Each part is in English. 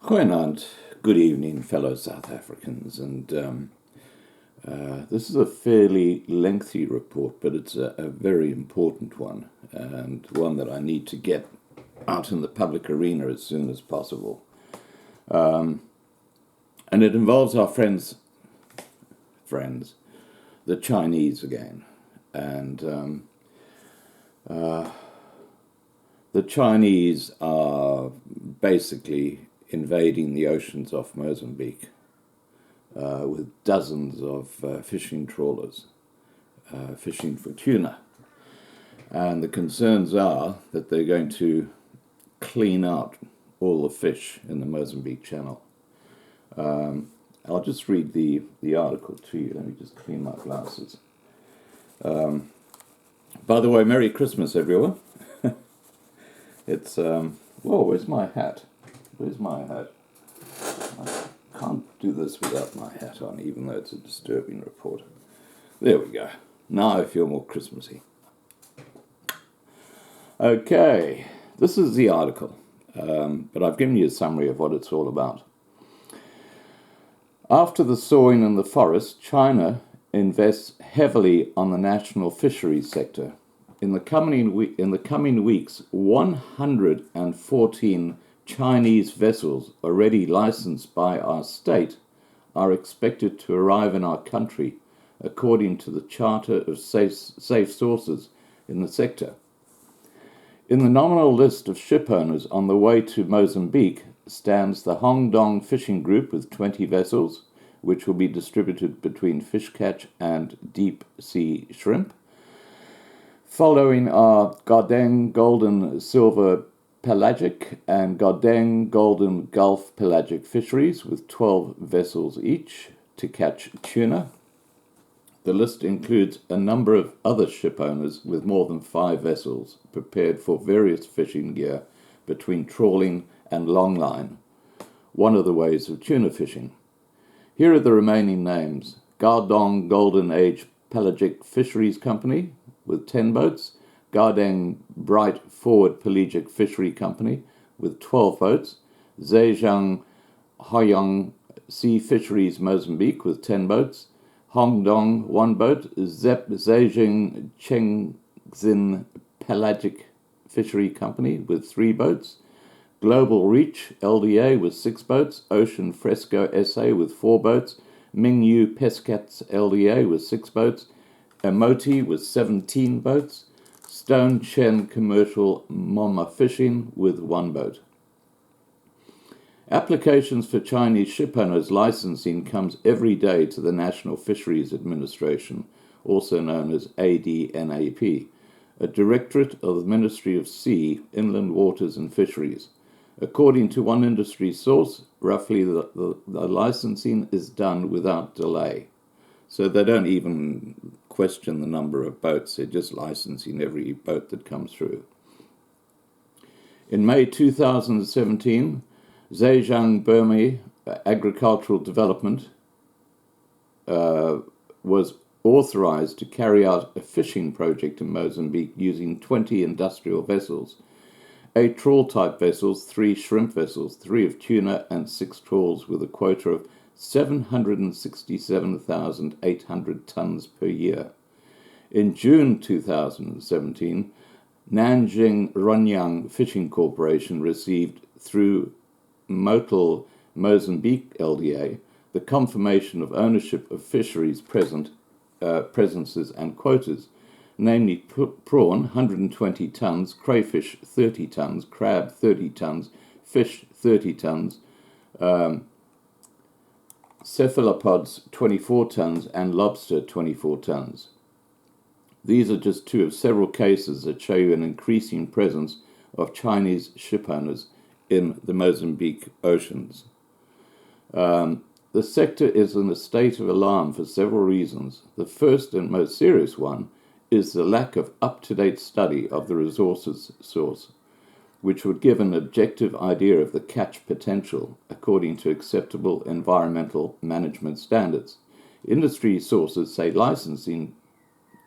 Goeienaand, good evening, fellow South Africans. And this is a fairly lengthy report, but it's a very important one, and one that I need to get out in the public arena as soon as possible. And it involves our friends, the Chinese again. And the Chinese are basically invading the oceans off Mozambique with dozens of fishing trawlers fishing for tuna. And the concerns are that they're going to clean out all the fish in the Mozambique Channel. I'll just read the article to you. Let me just clean my glasses. By the way, Merry Christmas, everyone. It's, whoa, where's my hat? Where's my hat? I can't do this without my hat on, even though it's a disturbing report. There we go. Now I feel more Christmassy. Okay, this is the article, but I've given you a summary of what it's all about. After the sawing in the forest, China invests heavily on the national fisheries sector. In the coming weeks, 114 Chinese vessels already licensed by our state are expected to arrive in our country, according to the Charter of Safe Sources in the sector. In the nominal list of ship owners on the way to Mozambique stands the Hong Dong Fishing Group with 20 vessels, which will be distributed between fish catch and deep sea shrimp. Following are Gauteng Golden Silver Pelagic and Gauteng Golden Gulf Pelagic Fisheries with 12 vessels each to catch tuna. The list includes a number of other ship owners with more than 5 vessels prepared for various fishing gear between trawling and longline, one of the ways of tuna fishing. Here are the remaining names: Gauteng Golden Age Pelagic Fisheries Company with 10 boats, Gauteng Bright Forward Pelagic Fishery Company with 12 boats, Zhejiang Haiyang Sea Fisheries Mozambique with 10 boats, Hong Dong 1 boat, Zhejiang Chengxin Pelagic Fishery Company with 3 boats, Global Reach LDA with 6 boats, Ocean Fresco SA with 4 boats, Mingyu Pescats LDA with 6 boats, Emoti with 17 boats, Stone Chen Commercial Mama Fishing with 1 boat. Applications for Chinese shipowners licensing comes every day to the National Fisheries Administration, also known as ADNAP, a directorate of the Ministry of Sea, Inland Waters and Fisheries. According to one industry source, roughly the licensing is done without delay. So they don't even question the number of boats, they're just licensing every boat that comes through. In May 2017, Zhejiang Burma Agricultural Development was authorized to carry out a fishing project in Mozambique using 20 industrial vessels, 8 trawl-type vessels, 3 shrimp vessels, 3 of tuna, and 6 trawls with a quota of 767,800 tons per year. In June 2017, Nanjing Ronyang Fishing Corporation received, through Motel Mozambique LDA, the confirmation of ownership of fisheries presences and quotas, namely prawn 120 tons, crayfish 30 tons, crab 30 tons, fish 30 tons, cephalopods 24 tons, and lobster 24 tons. These are just 2 of several cases that show you an increasing presence of Chinese shipowners in the Mozambique oceans. The sector is in a state of alarm for several reasons. The first and most serious one is the lack of up-to-date study of the resources source, which would give an objective idea of the catch potential according to acceptable environmental management standards. Industry sources say licensing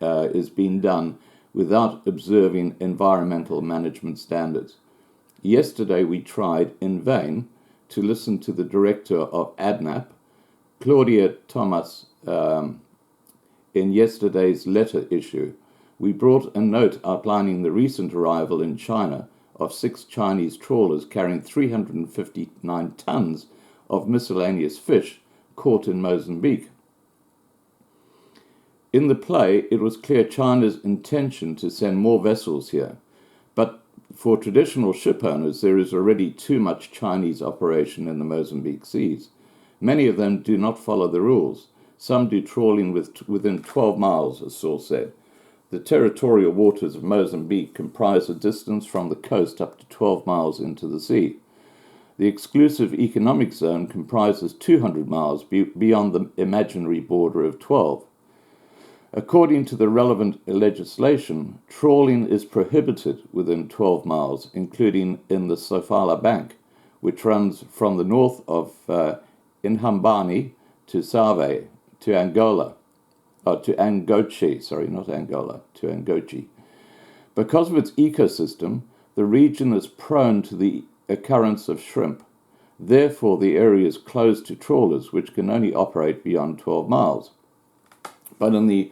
is being done without observing environmental management standards. Yesterday we tried in vain to listen to the director of ADNAP, Claudia Thomas, in yesterday's letter issue. We brought a note outlining the recent arrival in China of 6 Chinese trawlers carrying 359 tons of miscellaneous fish caught in Mozambique. In the play, it was clear China's intention to send more vessels here, but for traditional ship owners, there is already too much Chinese operation in the Mozambique seas. Many of them do not follow the rules. Some do trawling within 12 miles, a source said. The territorial waters of Mozambique comprise a distance from the coast up to 12 miles into the sea. The exclusive economic zone comprises 200 miles beyond the imaginary border of 12. According to the relevant legislation, trawling is prohibited within 12 miles, including in the Sofala Bank, which runs from the north of Inhambane to Save, to Angola. To Angoche, to Angoche. Because of its ecosystem, the region is prone to the occurrence of shrimp. Therefore, the area is closed to trawlers, which can only operate beyond 12 miles. But in the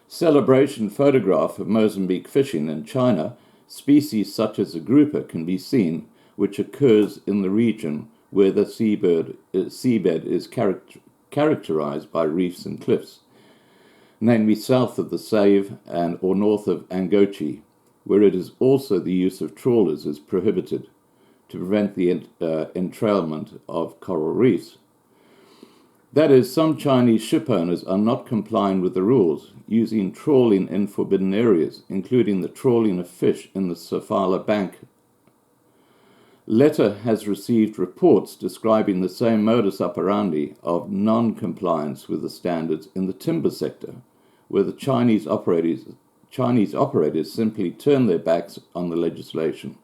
celebration photograph of Mozambique fishing in China, species such as the grouper can be seen, which occurs in the region where the seabed is characterized by reefs and cliffs, namely south of the Save or north of Angoche, where it is also the use of trawlers is prohibited to prevent the entrailment of coral reefs. That is, some Chinese ship owners are not complying with the rules, using trawling in forbidden areas, including the trawling of fish in the Sofala Bank. Letter has received reports describing the same modus operandi of non-compliance with the standards in the timber sector, where the Chinese operators simply turn their backs on the legislation.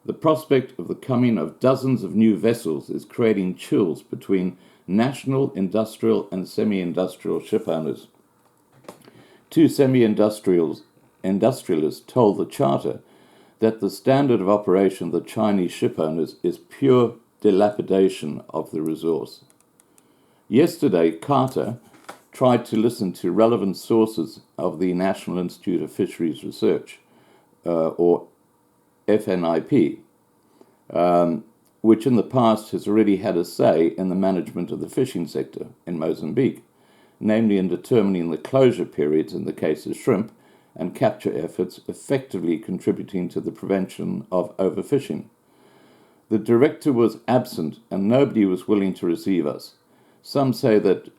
The prospect of the coming of dozens of new vessels is creating chills between national, industrial, and semi-industrial ship owners. 2 semi-industrialists told the Charter that the standard of operation of the Chinese ship owners is pure dilapidation of the resource. Yesterday, Carter tried to listen to relevant sources of the National Institute of Fisheries Research, or FNIP, which in the past has already had a say in the management of the fishing sector in Mozambique, namely in determining the closure periods in the case of shrimp and capture efforts, effectively contributing to the prevention of overfishing. The director was absent and nobody was willing to receive us. Some say that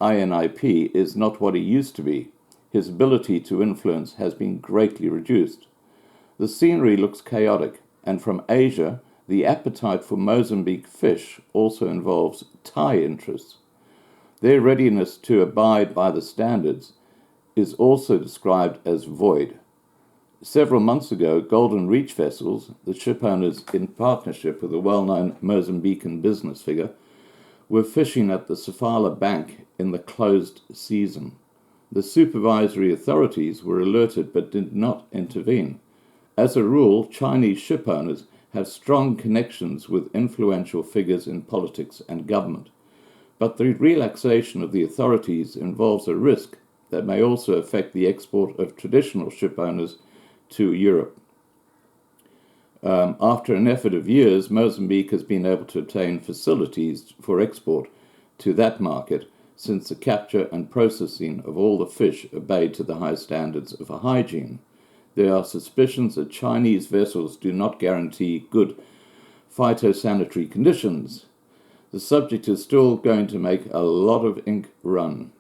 INIP is not what he used to be. His ability to influence has been greatly reduced. The scenery looks chaotic, and from Asia, the appetite for Mozambique fish also involves Thai interests. Their readiness to abide by the standards is also described as void. Several months ago, Golden Reach vessels, the ship owners in partnership with a well-known Mozambican business figure, were fishing at the Sofala Bank in the closed season. The supervisory authorities were alerted but did not intervene. As a rule, Chinese ship owners have strong connections with influential figures in politics and government. But the relaxation of the authorities involves a risk that may also affect the export of traditional ship owners to Europe. After an effort of years, Mozambique has been able to obtain facilities for export to that market since the capture and processing of all the fish obeyed to the high standards of hygiene. There are suspicions that Chinese vessels do not guarantee good phytosanitary conditions. The subject is still going to make a lot of ink run.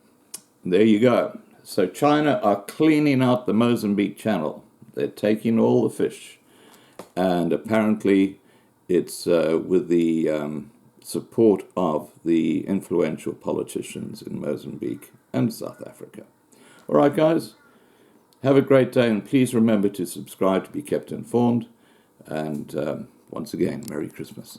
There you go. So China are cleaning out the Mozambique Channel. They're taking all the fish. And apparently it's with the support of the influential politicians in Mozambique and South Africa. All right, guys. Have a great day, and please remember to subscribe to be kept informed. And once again, Merry Christmas.